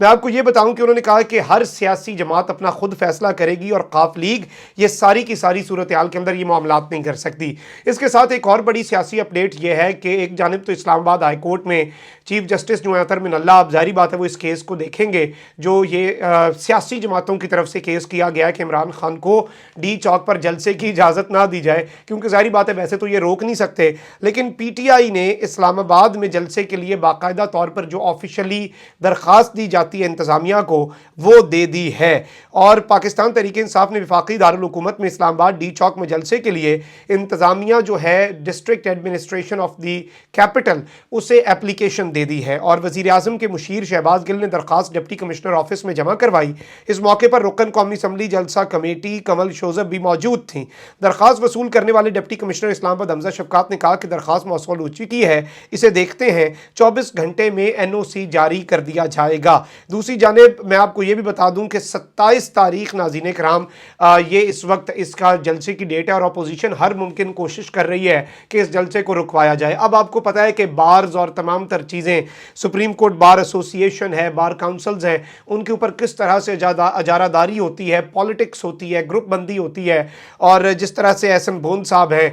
میں آپ کو یہ بتاؤں کہ انہوں نے کہا کہ ہر سیاسی جماعت اپنا خود فیصلہ کرے گی اور قاف لیگ یہ ساری کی ساری صورتحال کے اندر یہ معاملات نہیں کر سکتی۔ اس کے ساتھ ایک اور بڑی سیاسی اپڈیٹ یہ ہے کہ ایک جانب تو اسلام آباد ہائی کورٹ میں چیف جسٹس جو اطہر من اللہ، اب ظاہری بات ہے وہ اس کیس کو دیکھیں گے جو یہ سیاسی جماعتوں کی طرف سے کیس کیا گیا ہے کہ عمران خان کو ڈی چوک پر جلسے کی اجازت نہ دی جائے، کیونکہ ظاہری بات ہے ویسے تو یہ روک نہیں سکتے، لیکن پی ٹی آئی نے اسلام آباد میں جلسے کے لیے باقاعدہ طور پر جو آفیشلی درخواست دی جاتی ہے انتظامیہ کو وہ دے دی ہے، اور پاکستان تحریک انصاف نے وفاقی دارالحکومت میں اسلام آباد ڈی چوک میں جلسے کے لیے انتظامیہ جو ہے district administration of the capital اسے اپلیکیشن دے دی ہے، اور وزیر اعظم کے مشیر شہباز گل نے درخواست ڈپٹی کمشنر آفس میں جمع کروائی۔ اس موقع پر رکن قومی اسمبلی جلسہ کمیٹی کمل شوزب بھی موجود تھیں۔ درخواست وصول کرنے والے ڈپٹی کمشنر اسلام آباد حمزہ شفقات نے کہا کہ درخواست موصول ہو چکی ہے، اسے دیکھتے ہیں، 24 گھنٹے میں این او سی جاری کر دیا جائے گا۔ دوسری جانب میں آپ کو یہ بھی بتا دوں کہ 27 تاریخ ناظرین کرام یہ اس وقت اس کا جلسے کی ڈیٹ ہے، اور اپوزیشن ہر ممکن کوشش کر رہی ہے کہ اس جلسے کو رکوایا جائے۔ اب آپ کو پتا ہے کہ بارز اور تمام تر چیزیں، سپریم کورٹ بار ایسوسی ایشن ہے، بار کاؤنسلز ہیں، ان کے اوپر کس طرح سے اجارہ داری ہوتی ہے، پالیٹکس ہوتی ہے، گروپ بندی ہوتی ہے، اور جس طرح سے احسن بھون صاحب ہیں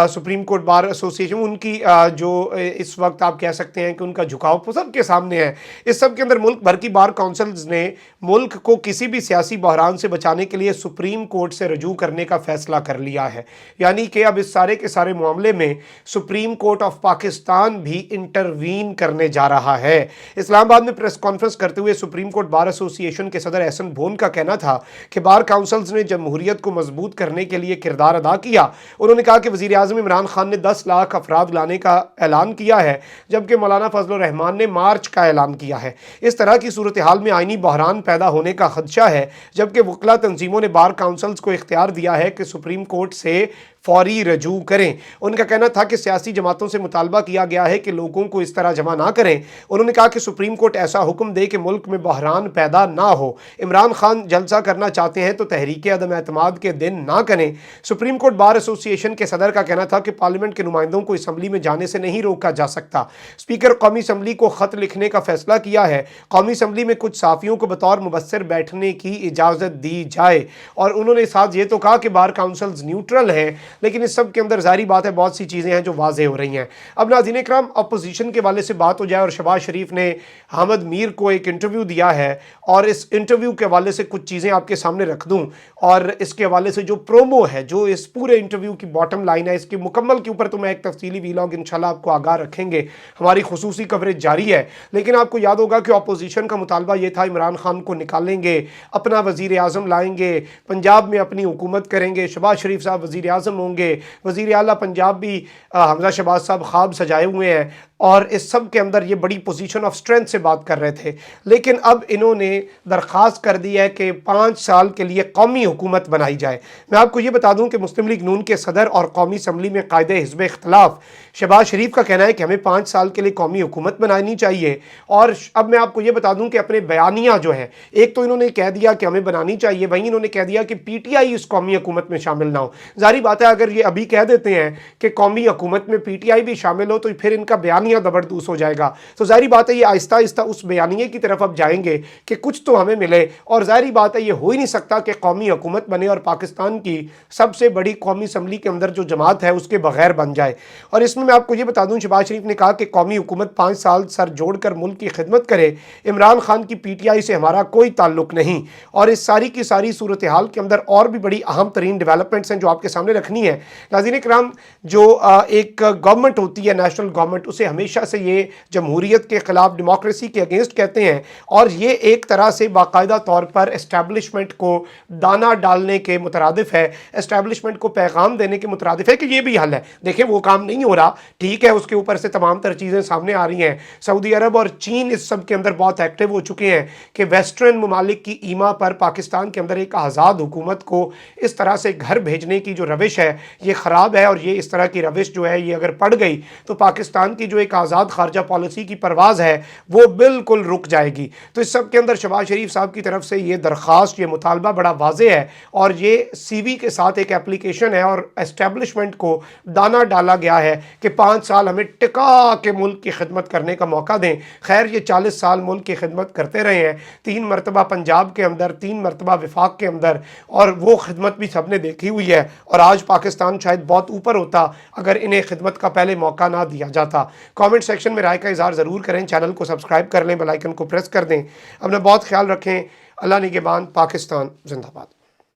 سپریم کورٹ بار ایسوسی ایشن، ان کی جو اس وقت آپ کہہ سکتے ہیں کہ ان کا جھکاؤ سب کے سامنے ہے۔ اس سب کے اندر ملک بھر کی بار کاؤنسلز نے ملک کو کسی بھی سیاسی بحران سے بچانے کے لیے سپریم کورٹ سے رجوع کرنے کا فیصلہ کر لیا ہے، یعنی کہ اب اس سارے کے سارے معاملے میں سپریم کورٹ آف پاکستان بھی انٹروین کرنے جا رہا ہے۔ اسلام آباد میں پریس کانفرنس کرتے ہوئے سپریم کورٹ بار ایسوسی ایشن کے صدر احسن بھون کا کہنا تھا کہ بار کاؤنسلز نے جمہوریت کو مضبوط کرنے کے لیے کردار ادا کیا۔ انہوں نے کہا کہ وزیر اعظم عمران خان نے 10 لاکھ افراد لانے کا اعلان کیا ہے، جبکہ مولانا فضل الرحمان نے مارچ کا اعلان کیا ہے۔ اس طرح کی صورتحال میں آئینی بحران پیدا ہونے کا خدشہ ہے، جبکہ وکلا تنظیموں نے بار کاؤنسلز کو اختیار دیا ہے کہ سپریم کورٹ سے فوری رجوع کریں۔ ان کا کہنا تھا کہ سیاسی جماعتوں سے مطالبہ کیا گیا ہے کہ لوگوں کو اس طرح جمع نہ کریں۔ انہوں نے کہا کہ سپریم کورٹ ایسا حکم دے کہ ملک میں بحران پیدا نہ ہو۔ عمران خان جلسہ کرنا چاہتے ہیں تو تحریک عدم اعتماد کے دن نہ کریں۔ سپریم کورٹ بار ایسوسی ایشن کے صدر کا کہنا تھا کہ پارلیمنٹ کے نمائندوں کو اسمبلی میں جانے سے نہیں روکا جا سکتا۔ اسپیکر قومی اسمبلی کو خط لکھنے کا فیصلہ کیا ہے، قومی اسمبلی میں کچھ صحافیوں کو بطور مبصر بیٹھنے کی اجازت دی جائے، اور انہوں نے ساتھ یہ تو کہا کہ بار کاؤنسلز نیوٹرل ہیں، لیکن اس سب کے اندر ظاہری بات ہے بہت سی چیزیں ہیں جو واضح ہو رہی ہیں۔ اب ناظرین اکرام، اپوزیشن کے حوالے سے بات ہو جائے، اور شہباز شریف نے حامد میر کو ایک انٹرویو دیا ہے، اور اس انٹرویو کے حوالے سے کچھ چیزیں آپ کے سامنے رکھ دوں، اور اس کے حوالے سے جو پرومو ہے، جو اس پورے انٹرویو کی باٹم لائن ہے، اس کی مکمل کے اوپر تو میں ایک تفصیلی ویلاگ انشاءاللہ آپ کو آگاہ رکھیں گے، ہماری خصوصی کوریج جاری ہے۔ لیکن آپ کو یاد ہوگا کہ اپوزیشن کا مطالبہ یہ تھا عمران خان کو نکالیں گے، اپنا وزیر اعظم لائیں گے، پنجاب میں اپنی حکومت کریں گے، شہباز شریف صاحب وزیر اعظم ہوں گے، وزیر اعلیٰ پنجاب بھی حمزہ شہباز صاحب خواب سجائے ہوئے ہیں، اور اس سب کے اندر یہ بڑی پوزیشن آف سٹرینتھ سے بات کر رہے تھے۔ لیکن اب انہوں نے درخواست کر دی ہے کہ 5 سال کے لیے قومی حکومت بنائی جائے۔ میں آپ کو یہ بتا دوں کہ مسلم لیگ نون کے صدر اور قومی اسمبلی میں قائد حزب اختلاف شہباز شریف کا کہنا ہے کہ ہمیں 5 سال کے لیے قومی حکومت بنانی چاہیے، اور اب میں آپ کو یہ بتا دوں کہ اپنے بیانیہ جو ہے، ایک تو انہوں نے کہہ دیا کہ ہمیں بنانی چاہیے، وہیں انہوں نے کہہ دیا کہ پی ٹی آئی اس قومی حکومت میں شامل نہ ہو۔ ظاہری بات ہے اگر یہ ابھی کہہ دیتے ہیں کہ قومی حکومت میں پی ٹی آئی بھی شامل ہو تو پھر ان کا بیانیہ زبردوس ہو جائے گا، تو ظاہری بات ہے یہ آہستہ آہستہ اس بیانیے کی طرف اب جائیں گے کہ کچھ تو ہمیں ملے، اور ظاہری بات ہے یہ ہو ہی نہیں سکتا کہ قومی حکومت بنے اور پاکستان کی سب سے بڑی قومی اسمبلی کے اندر جو جماعت ہے اس کے بغیر بن جائے۔ اور اس میں آپ کو یہ بتا دوں شہباز شریف نے کہا کہ قومی حکومت 5 سال سر جوڑ کر ملک کی خدمت کرے، عمران خان کی پی ٹی آئی سے ہمارا کوئی تعلق نہیں۔ اور اس ساری کی ساری صورتحال کے اندر اور بھی بڑی اہم ترین ڈیولپمنٹس ہیں جو آپ کے سامنے رکھنی ہے۔ ناظرین کرام، جو ایک گورنمنٹ ہوتی ہے نیشنل گورنمنٹ، اسے ہمیشہ سے یہ جمہوریت کے خلاف، ڈیموکریسی کے اگینسٹ کہتے ہیں، اور یہ ایک طرح سے باقاعدہ طور پر اسٹیبلشمنٹ کو دانہ ڈالنے کے مترادف ہے، اسٹیبلشمنٹ کو پیغام دینے کے مترادف ہے کہ یہ بھی حل ہے، دیکھیں وہ کام نہیں ہو رہا، ٹھیک ہے، اس کے اوپر سے تمام تر چیزیں سامنے آ رہی ہیں۔ سعودی عرب اور چین اس سب کے اندر بہت ایکٹیو ہو چکے ہیں کہ ویسٹرن ممالک کی ایما پر پاکستان کے اندر ایک آزاد حکومت کو اس طرح سے گھر بھیجنے کی جو روش ہے یہ خراب ہے، اور یہ اس طرح کی روش جو ہے یہ اگر پڑ گئی تو پاکستان کی جو ایک آزاد خارجہ پالیسی کی پرواز ہے وہ بالکل رک جائے گی۔ تو اس سب کے اندر شہباز شریف صاحب کی طرف سے یہ درخواست، یہ مطالبہ بڑا واضح ہے، اور یہ سی وی کے ساتھ ایک اپلیکیشن ہے، اور اسٹیبلشمنٹ کو دانا ڈالا گیا ہے کہ 5 سال ہمیں ٹکا کے ملک کی خدمت کرنے کا موقع دیں۔ خیر یہ 40 سال ملک کی خدمت کرتے رہے ہیں، 3 مرتبہ پنجاب کے اندر، 3 مرتبہ وفاق کے اندر، اور وہ خدمت بھی سب نے دیکھی ہوئی ہے، اور آج پاکستان شاید بہت اوپر ہوتا اگر انہیں خدمت کا پہلے موقع نہ دیا جاتا۔ کامنٹ سیکشن میں رائے کا اظہار ضرور کریں، چینل کو سبسکرائب کر لیں، بیل آئیکن کو پریس کر دیں۔ اپنا بہت خیال رکھیں۔ اللہ نگہبان۔ پاکستان زندہ باد۔